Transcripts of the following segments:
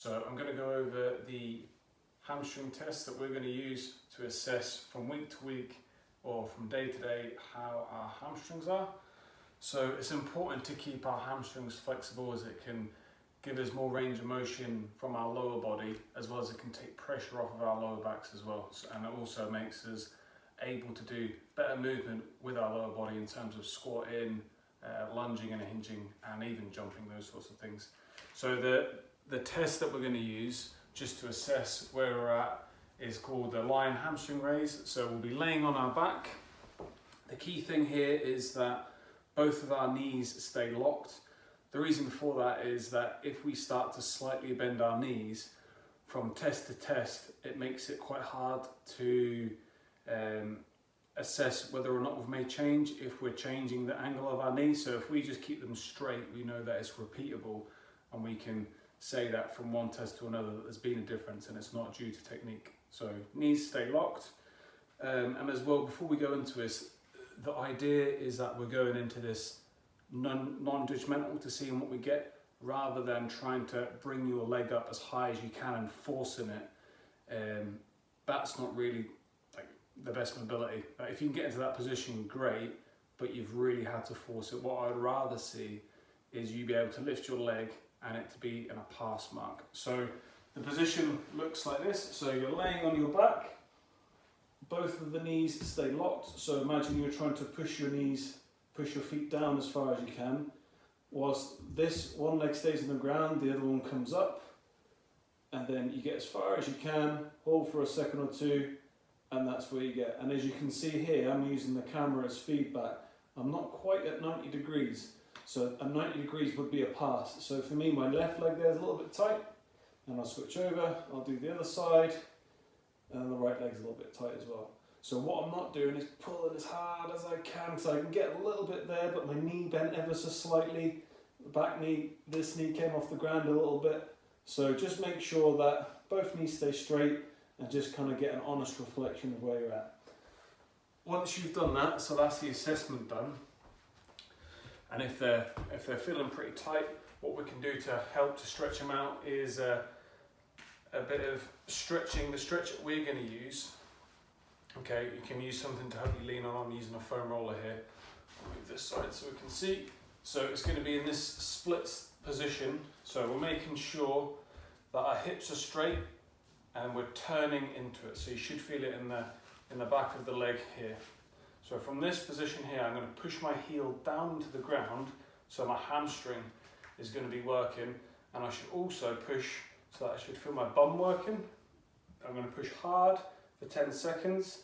So I'm going to go over the hamstring test that we're going to use to assess from week to week or from day to day how our hamstrings are. So it's important to keep our hamstrings flexible, as it can give us more range of motion from our lower body, as well as it can take pressure off of our lower backs as well. And it also makes us able to do better movement with our lower body in terms of squatting, lunging and hinging, and even jumping, those sorts of things. So the test that we're going to use just to assess where we're at is called the lying hamstring raise. So we'll be laying on our back. The key thing here is that both of our knees stay locked. The reason for that is that if we start to slightly bend our knees from test to test, it makes it quite hard to assess whether or not we've made change if we're changing the angle of our knees. So if we just keep them straight, we know that it's repeatable, and we can say that from one test to another that there's been a difference and it's not due to technique. So knees stay locked. And as well, before we go into this, the idea is that we're going into this non-judgmental to seeing what we get, rather than trying to bring your leg up as high as you can and forcing it. That's not really like the best mobility. If you can get into that position, great, but you've really had to force it. What I'd rather see is you be able to lift your leg and it to be in a pass mark. So the position looks like this. So you're laying on your back, both of the knees stay locked. So imagine you're trying to push your feet down as far as you can. Whilst this one leg stays on the ground, the other one comes up, and then you get as far as you can, hold for a second or two, and that's where you get. And as you can see here, I'm using the camera as feedback. I'm not quite at 90 degrees. So a 90 degrees would be a pass. So for me, my left leg there is a little bit tight, and I'll switch over, I'll do the other side, and the right leg's a little bit tight as well. So what I'm not doing is pulling as hard as I can, so I can get a little bit there, but my knee bent ever so slightly. The back knee, this knee came off the ground a little bit. So just make sure that both knees stay straight and just kind of get an honest reflection of where you're at. Once you've done that, so that's the assessment done. And if they're feeling pretty tight, what we can do to help to stretch them out is a bit of stretching. The stretch that we're going to use, okay, you can use something to help you lean on. I'm using a foam roller here. I'll move this side so we can see. So it's going to be in this split position. So we're making sure that our hips are straight and we're turning into it. So you should feel it in the back of the leg here. So from this position here, I'm going to push my heel down to the ground, so my hamstring is going to be working, and I should also push so that I should feel my bum working. I'm going to push hard for 10 seconds,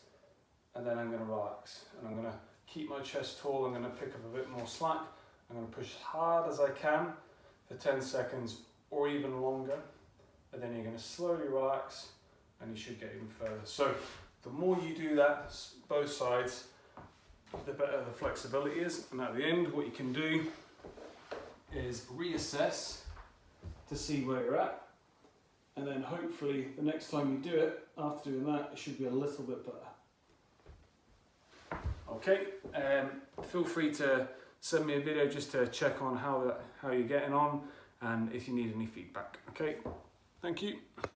and then I'm going to relax. And I'm going to keep my chest tall. I'm going to pick up a bit more slack. I'm going to push as hard as I can for 10 seconds or even longer, and then you're going to slowly relax, and you should get even further. So the more you do that, both sides, the better the flexibility is. And at the end, what you can do is reassess to see where you're at, and then hopefully the next time you do it, after doing that, it should be a little bit better. Okay, feel free to send me a video just to check on how you're getting on, and if you need any feedback. Okay, thank you.